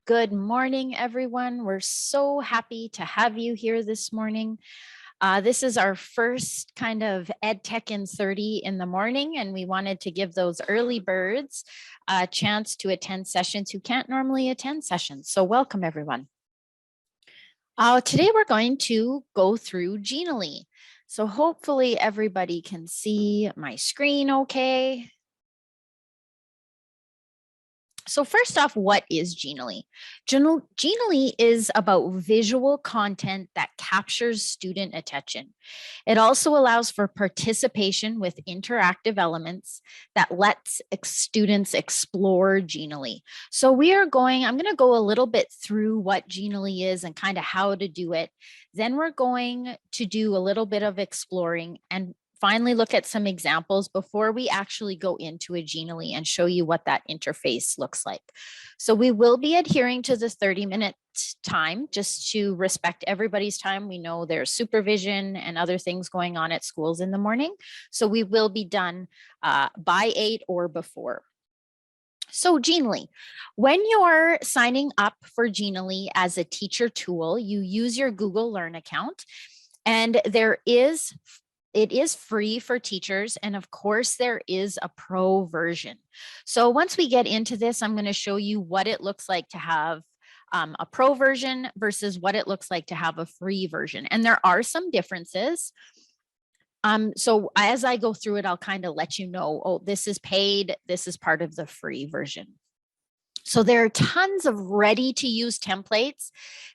Good morning, everyone. We're so happy to have you here this morning. This is our first kind of Ed Tech in 30 in the morning, and we wanted to give those early birds a chance to attend sessions who can't normally attend sessions. So welcome, everyone. Today, we're going to go through Genially. So hopefully everybody can see my screen okay. So first off, what is Genially? Genially is about visual content that captures student attention. It also allows for participation with interactive elements that lets students explore Genially. So I'm going to go a little bit through what Genially is and kind of how to do it. Then we're going to do a little bit of exploring and finally look at some examples before we actually go into a Genially and show you what that interface looks like. So we will be adhering to the 30-minute time just to respect everybody's time. We know there's supervision and other things going on at schools in the morning. So we will be done by 8 or before. So Genially, when you're signing up for Genially as a teacher tool, you use your Google Learn account, and it is free for teachers. And of course, there is a pro version. So once we get into this, I'm going to show you what it looks like to have a pro version versus what it looks like to have a free version. And there are some differences. So as I go through it, I'll kind of let you know, oh, this is paid, this is part of the free version. So there are tons of ready to use templates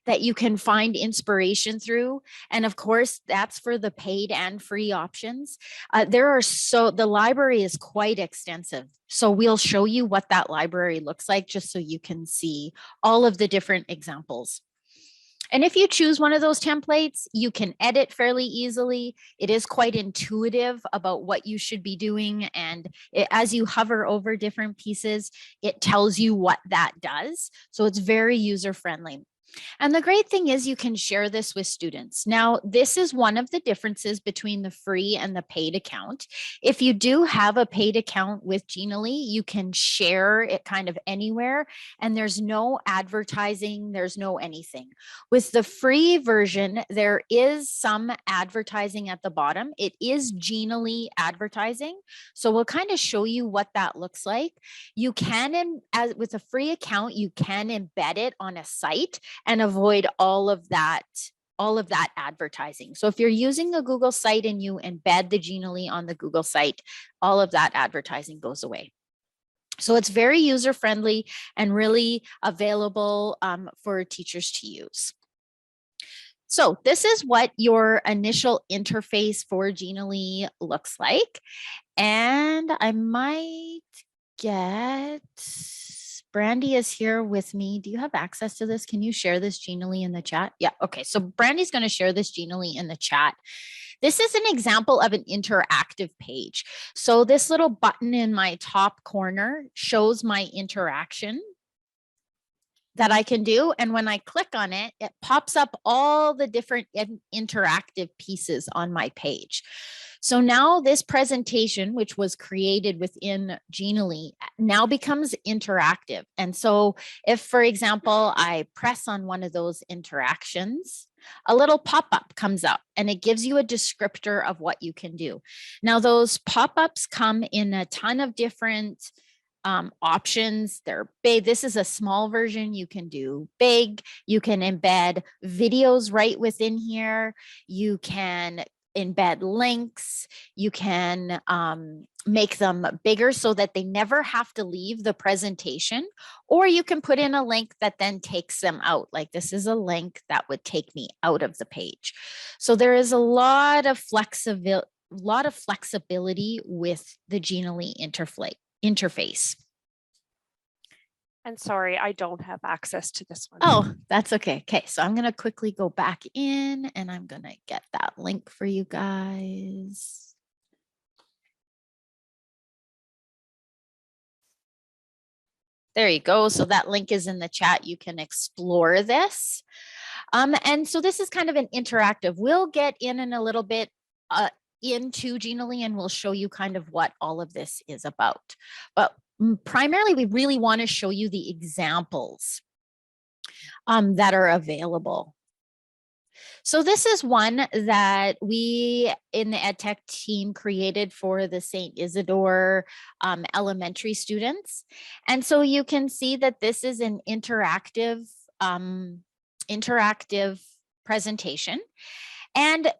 that you can find inspiration through. And of course, that's for the paid and free options. The library is quite extensive. So we'll show you what that library looks like just so you can see all of the different examples. And if you choose one of those templates, you can edit fairly easily. It is quite intuitive about what you should be doing. And as you hover over different pieces, it tells you what that does. So it's very user friendly. And the great thing is you can share this with students. Now, this is one of the differences between the free and the paid account. If you do have a paid account with Genially, you can share it kind of anywhere, and there's no advertising, there's no anything. With the free version, there is some advertising at the bottom. It is Genially advertising. So we'll kind of show you what that looks like. You can, with a free account, you can embed it on a site and avoid all of that advertising. So if you're using a Google site and you embed the Genially on the Google site, all of that advertising goes away. So it's very user friendly and really available for teachers to use. So this is what your initial interface for Genially looks like. And I might get Brandy is here with me. Do you have access to this? Can you share this Genially in the chat? Yeah. Okay. So Brandy's going to share this Genially in the chat. This is an example of an interactive page. So this little button in my top corner shows my interaction that I can do. And when I click on it, it pops up all the different interactive pieces on my page. So now this presentation, which was created within Genially, now becomes interactive. And so if, for example, I press on one of those interactions, a little pop-up comes up and it gives you a descriptor of what you can do. Now, those pop-ups come in a ton of different options. They're big. This is a small version. You can do big. You can embed videos right within here. You can embed links. You can make them bigger so that they never have to leave the presentation, or you can put in a link that then takes them out. Like this is a link that would take me out of the page. So there is a lot of flexibility with the Genially interface. And sorry, I don't have access to this one. Oh, that's okay. Okay, so I'm going to quickly go back in and I'm going to get that link for you guys. There you go. So that link is in the chat. You can explore this. And so this is kind of an interactive. We'll get in a little bit into Genially and we'll show you kind of what all of this is about. But primarily, we really want to show you the examples that are available. So this is one that we in the EdTech team created for the St. Isidore elementary students. And so you can see that this is an interactive presentation. And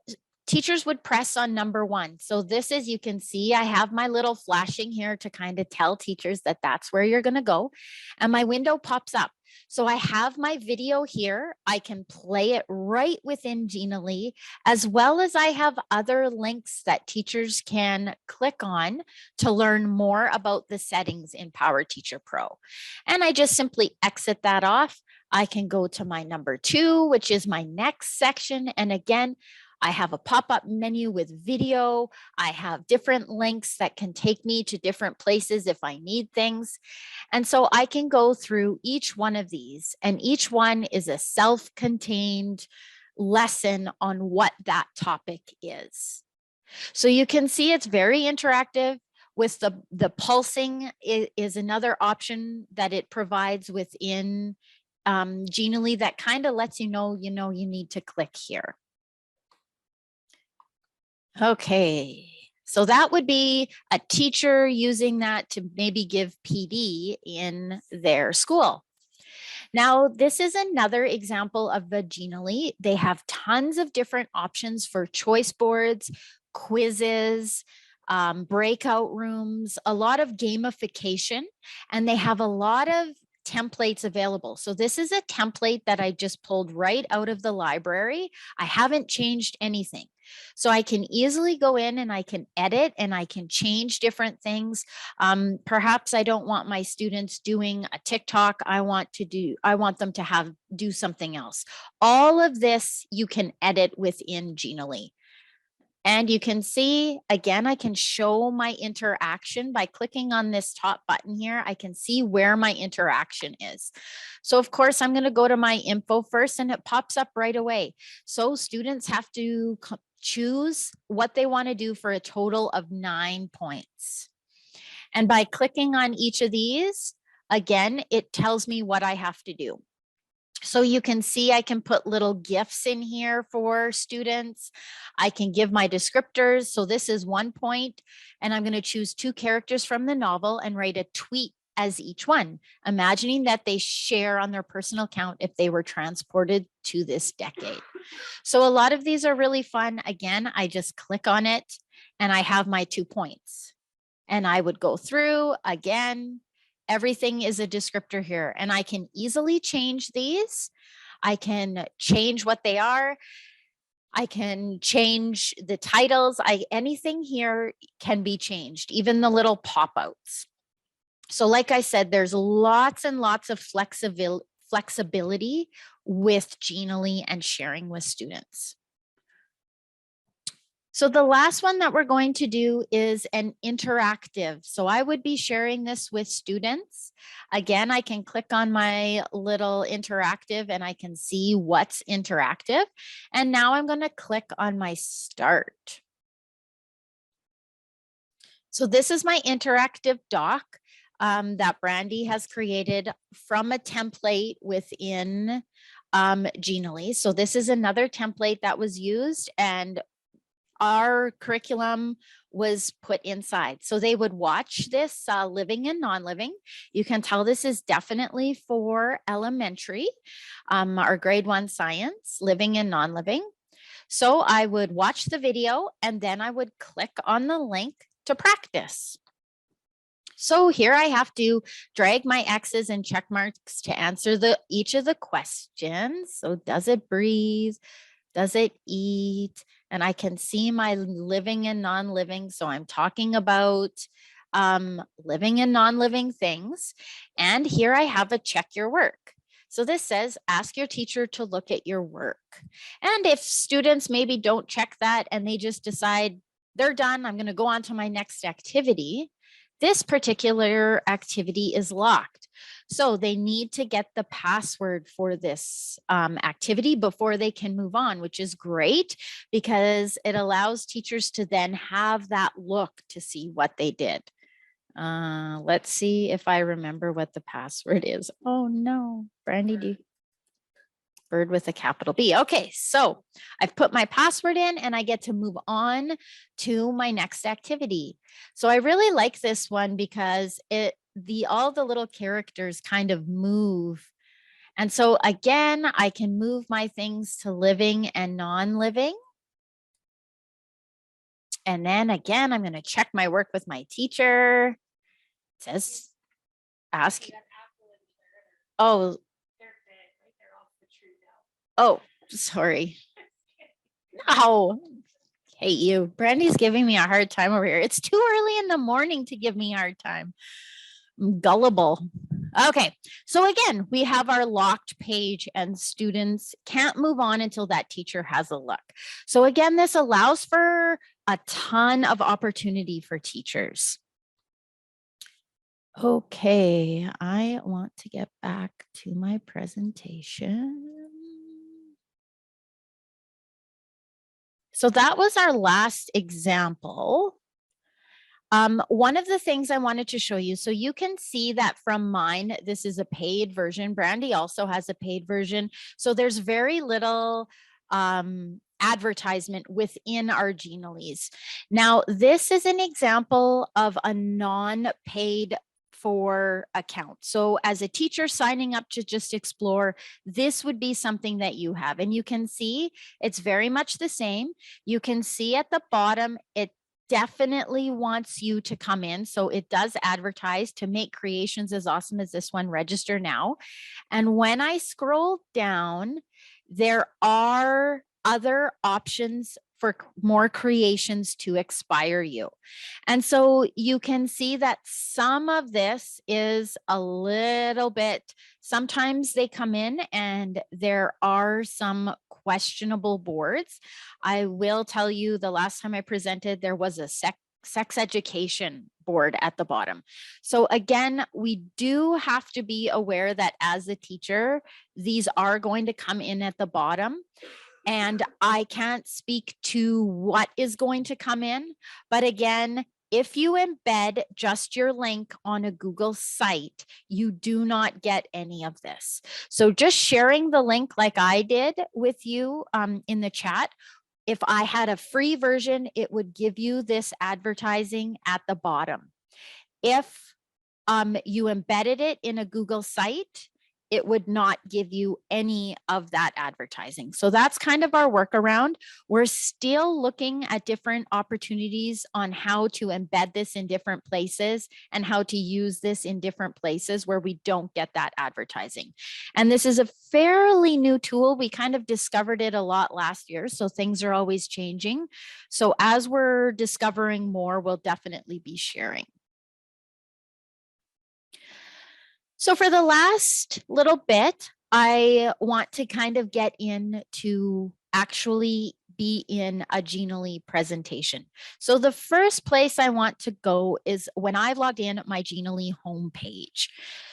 teachers would press on number 1. So this is, you can see I have my little flashing here to kind of tell teachers that that's where you're going to go. And my window pops up. So I have my video here. I can play it right within Genially, as well as I have other links that teachers can click on to learn more about the settings in Power Teacher Pro. And I just simply exit that off. I can go to my number 2, which is my next section. And again, I have a pop-up menu with video. I have different links that can take me to different places if I need things. And so I can go through each one of these, and each one is a self-contained lesson on what that topic is. So you can see it's very interactive. With the pulsing is another option that it provides within Genially that kind of lets you know you need to click here. Okay, so that would be a teacher using that to maybe give PD in their school. Now, this is another example of the Genially. They have tons of different options for choice boards, quizzes, breakout rooms, a lot of gamification, and they have a lot of templates available. So this is a template that I just pulled right out of the library. I haven't changed anything. So I can easily go in and I can edit and I can change different things. Perhaps I don't want my students doing a TikTok. I want them to do something else. All of this you can edit within Genially. And you can see, again, I can show my interaction by clicking on this top button here. I can see where my interaction is. So of course, I'm going to go to my info first and it pops up right away. So students have to choose what they want to do for a total of 9 points. And by clicking on each of these, again, it tells me what I have to do. So you can see I can put little GIFs in here for students. I can give my descriptors. So this is 1 point, and I'm going to choose 2 characters from the novel and write a tweet as each one, imagining that they share on their personal account if they were transported to this decade. So a lot of these are really fun. Again, I just click on it and I have my 2 points. And I would go through again. Everything is a descriptor here, and I can easily change these. I can change what they are. I can change the titles. Anything here can be changed, even the little pop-outs. So like I said, there's lots and lots of flexibility with Genially and sharing with students. So the last one that we're going to do is an interactive. So I would be sharing this with students. Again, I can click on my little interactive and I can see what's interactive. And now I'm going to click on my start. So this is my interactive doc that Brandy has created from a template within Genially. So this is another template that was used, and our curriculum was put inside. So they would watch this living and non-living. You can tell this is definitely for elementary, our grade 1 science, living and non-living. So I would watch the video and then I would click on the link to practice. So here I have to drag my X's and check marks to answer each of the questions. So does it breathe? Does it eat? And I can see my living and non-living. So I'm talking about living and non-living things. And here I have a check your work. So this says, ask your teacher to look at your work. And if students maybe don't check that and they just decide they're done, I'm going to go on to my next activity, this particular activity is locked. So they need to get the password for this activity before they can move on, which is great because it allows teachers to then have that look to see what they did. Let's see if I remember what the password is. Oh no, Brandy, Bird with a capital B. Okay, so I've put my password in and I get to move on to my next activity. So I really like this one because all the little characters kind of move. And so again, I can move my things to living and non-living. And then again, I'm going to check my work with my teacher. It says ask. Oh, oh, sorry. No, hate you. Brandy's giving me a hard time over here. It's too early in the morning to give me a hard time. I'm gullible. Okay, so again, we have our locked page and students can't move on until that teacher has a look. So again, this allows for a ton of opportunity for teachers. Okay, I want to get back to my presentation. So that was our last example. One of the things I wanted to show you, so you can see that from mine, this is a paid version. Brandy also has a paid version. So there's very little advertisement within our Geniallys. Now, this is an example of a non-paid for account. So as a teacher signing up to just explore, this would be something that you have. And you can see it's very much the same. You can see at the bottom, it definitely wants you to come in. So it does advertise to make creations as awesome as this one, register now. And when I scroll down, there are other options for more creations to expire you. And so you can see that some of this is a little bit, sometimes they come in and there are some questionable boards. I will tell you the last time I presented, there was a sex education board at the bottom. So again, we do have to be aware that as a teacher, these are going to come in at the bottom. And I can't speak to what is going to come in. But again, if you embed just your link on a Google site, you do not get any of this. So just sharing the link like I did with you in the chat, if I had a free version, it would give you this advertising at the bottom. If you embedded it in a Google site, it would not give you any of that advertising. So that's kind of our workaround. We're still looking at different opportunities on how to embed this in different places and how to use this in different places where we don't get that advertising. And this is a fairly new tool. We kind of discovered it a lot last year, so things are always changing. So as we're discovering more, we'll definitely be sharing. So for the last little bit, I want to kind of get into actually be in a Genially presentation. So the first place I want to go is when I logged in my Genially homepage.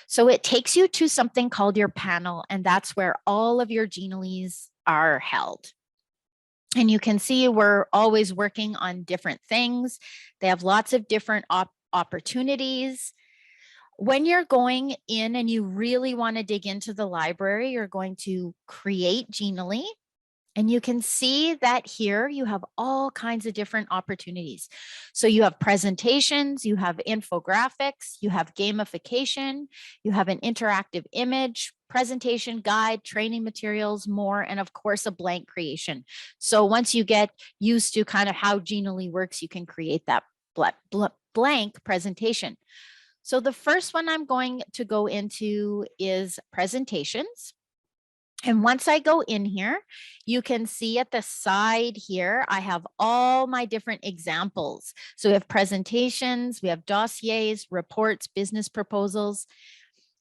So it takes you to something called your panel, and that's where all of your Geniallys are held. And you can see we're always working on different things. They have lots of different opportunities. When you're going in and you really want to dig into the library, you're going to create Genially. And you can see that here you have all kinds of different opportunities. So you have presentations, you have infographics, you have gamification, you have an interactive image, presentation guide, training materials, more, and of course a blank creation. So once you get used to kind of how Genially works, you can create that blank presentation. So the first one I'm going to go into is presentations. And once I go in here, you can see at the side here, I have all my different examples. So we have presentations, we have dossiers, reports, business proposals.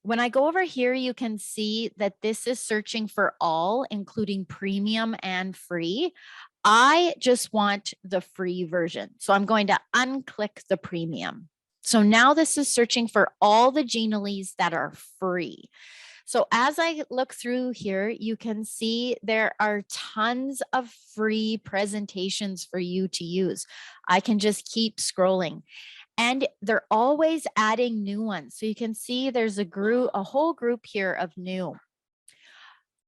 When I go over here, you can see that this is searching for all, including premium and free. I just want the free version. So I'm going to unclick the premium. So now this is searching for all the Geniallys that are free. So as I look through here, you can see there are tons of free presentations for you to use. I can just keep scrolling. And they're always adding new ones. So you can see there's a whole group here of new.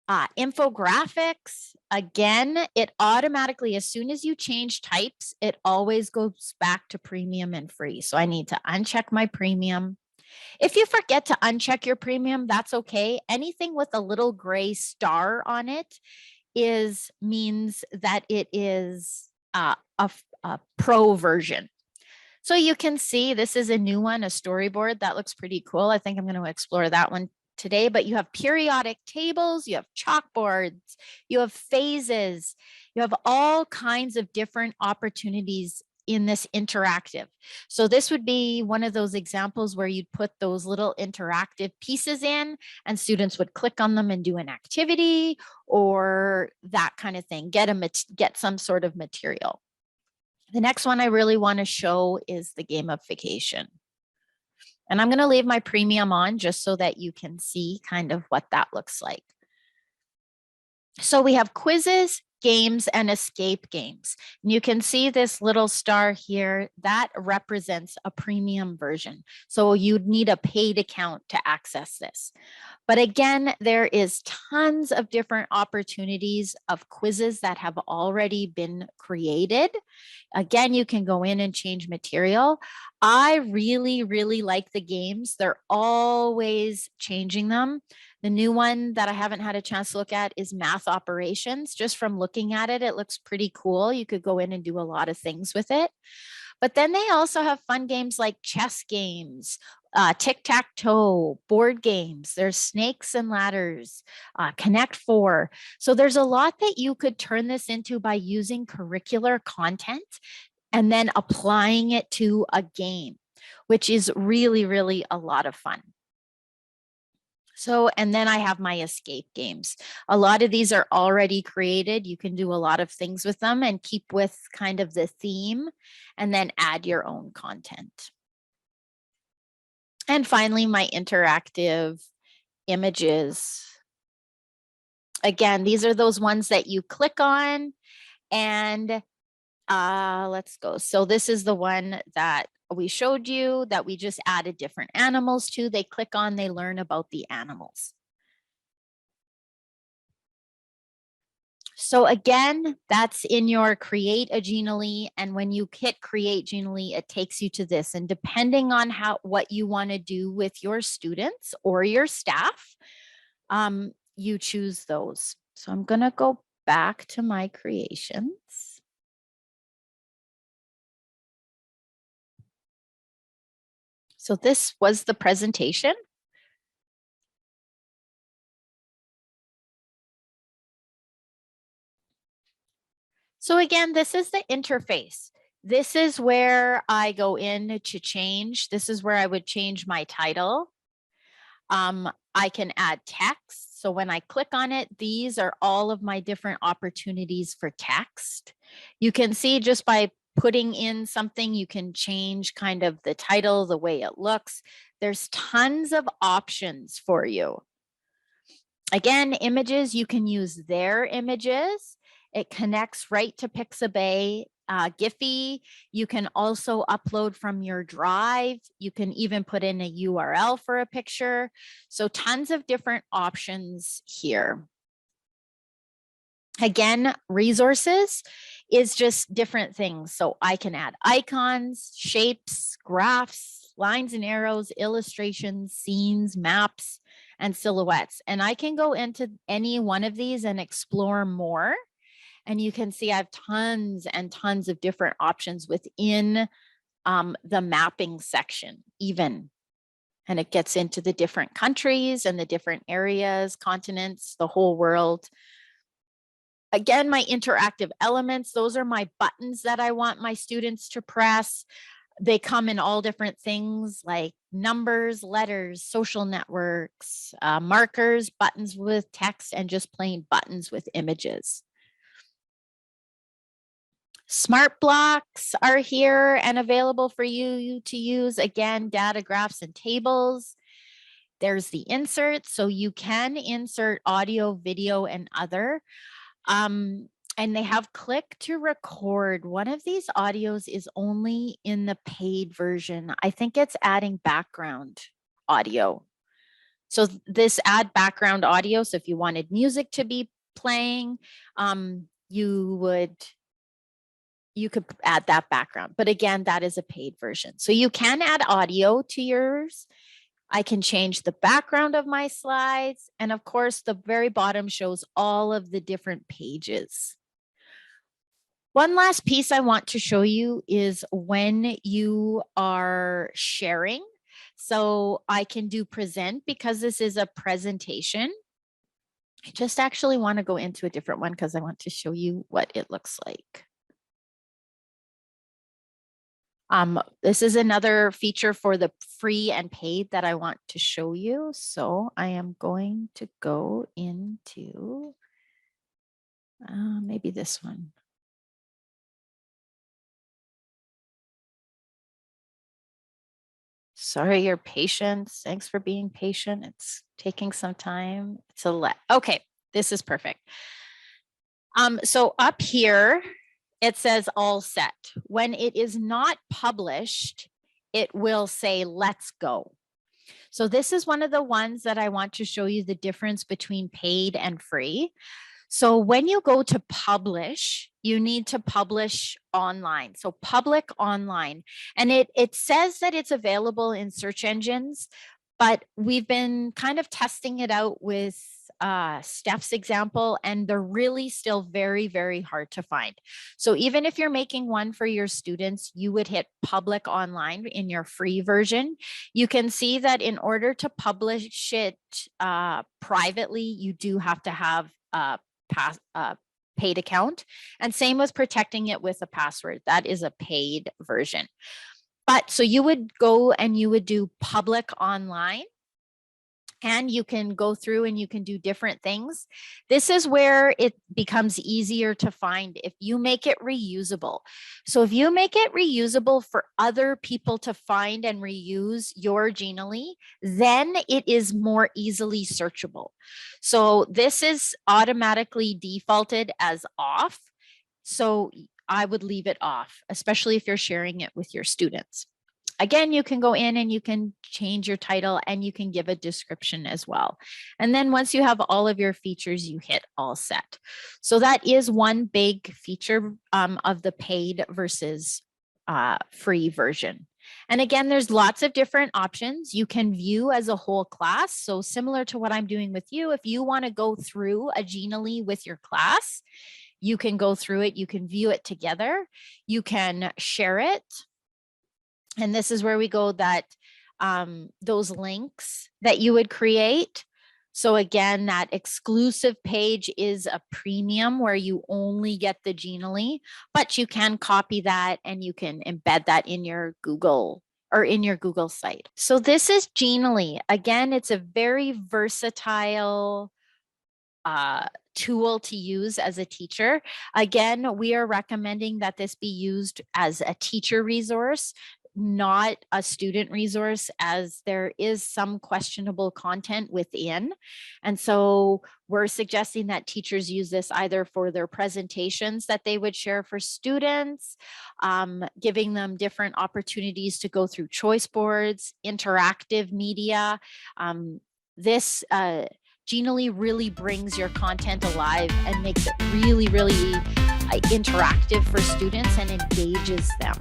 Infographics, again, it automatically, as soon as you change types, it always goes back to premium and free. So I need to uncheck my premium. If you forget to uncheck your premium, that's okay. Anything with a little gray star on it means that it is a pro version. So you can see this is a new one, a storyboard. That looks pretty cool. I think I'm going to explore that one today, but you have periodic tables, you have chalkboards, you have phases, you have all kinds of different opportunities in this interactive. So this would be one of those examples where you'd put those little interactive pieces in and students would click on them and do an activity or that kind of thing, get some sort of material. The next one I really want to show is the gamification. And I'm going to leave my premium on just so that you can see kind of what that looks like. So we have quizzes, games, and escape games. And you can see this little star here that represents a premium version. So you'd need a paid account to access this. But again, there is tons of different opportunities of quizzes that have already been created. Again, you can go in and change material. I really, really like the games. They're always changing them. The new one that I haven't had a chance to look at is math operations. Just from looking at it, it looks pretty cool. You could go in and do a lot of things with it. But then they also have fun games like chess games, tic-tac-toe, board games. There's snakes and ladders, Connect Four. So there's a lot that you could turn this into by using curricular content and then applying it to a game, which is really, really a lot of fun. So, and then I have my escape games. A lot of these are already created. You can do a lot of things with them and keep with kind of the theme and then add your own content. And finally, my interactive images. Again, these are those ones that you click on and let's go. So this is the one that we showed you that we just added different animals to. They click on, they learn about the animals. So again, that's in your create a Genially. And when you hit create Genially, it takes you to this. And depending on what you want to do with your students or your staff, you choose those. So I'm going to go back to my creations. So this was the presentation. So again, this is the interface. This is where I go in to change. This is where I would change my title. I can add text. So when I click on it, these are all of my different opportunities for text. You can see just by putting in something, you can change kind of the title, the way it looks. There's tons of options for you. Again, images, you can use their images. It connects right to Pixabay. Giphy, you can also upload from your drive. You can even put in a URL for a picture. So tons of different options here. Again, resources is just different things. So I can add icons, shapes, graphs, lines and arrows, illustrations, scenes, maps, and silhouettes. And I can go into any one of these and explore more. And you can see I have tons and tons of different options within the mapping section, even. And it gets into the different countries and the different areas, continents, the whole world. Again, my interactive elements, those are my buttons that I want my students to press. They come in all different things like numbers, letters, social networks, markers, buttons with text, and just plain buttons with images. Smart blocks are here and available for you to use. Again, data graphs and tables. There's the insert, so you can insert audio, video, and other. And they have click to record. One of these audios is only in the paid version. I think it's adding background audio. So this add background audio. So if you wanted music to be playing, you could add that background. But again, that is a paid version. So you can add audio to yours. I can change the background of my slides. And of course, the very bottom shows all of the different pages. One last piece I want to show you is when you are sharing. So I can do present because this is a presentation. I just actually want to go into a different one because I want to show you what it looks like. This is another feature for the free and paid that I want to show you. So I am going to go into maybe this one. Sorry, your patience. Thanks for being patient. It's taking some time to let. Okay, this is perfect. So up here, it says all set. When it is not published, it will say, let's go. So this is one of the ones that I want to show you the difference between paid and free. So when you go to publish, you need to publish online. So public online. And it says that it's available in search engines, but we've been kind of testing it out with Steph's example, and they're really still very, very hard to find. So even if you're making one for your students, you would hit public online in your free version. You can see that in order to publish it privately, you do have to have a paid account, and same with protecting it with a password. That is a paid version. But so you would go and you would do public online, and you can go through and you can do different things. This is where it becomes easier to find if you make it reusable. So if you make it reusable for other people to find and reuse your Genially, then it is more easily searchable. So this is automatically defaulted as off. So I would leave it off, especially if you're sharing it with your students. Again, you can go in and you can change your title and you can give a description as well. And then once you have all of your features, you hit all set. So that is one big feature of the paid versus free version. And again, there's lots of different options. You can view as a whole class. So similar to what I'm doing with you, if you want to go through a Genially with your class, you can go through it. You can view it together. You can share it. And this is where we go that those links that you would create. So again, that exclusive page is a premium where you only get the Genially, but you can copy that and you can embed that in your Google or in your Google site. So this is Genially. Again, it's a very versatile tool to use as a teacher. Again, we are recommending that this be used as a teacher resource, not a student resource, as there is some questionable content within. And so we're suggesting that teachers use this either for their presentations that they would share for students, giving them different opportunities to go through choice boards, interactive media. This Genially really brings your content alive and makes it really, really interactive for students and engages them.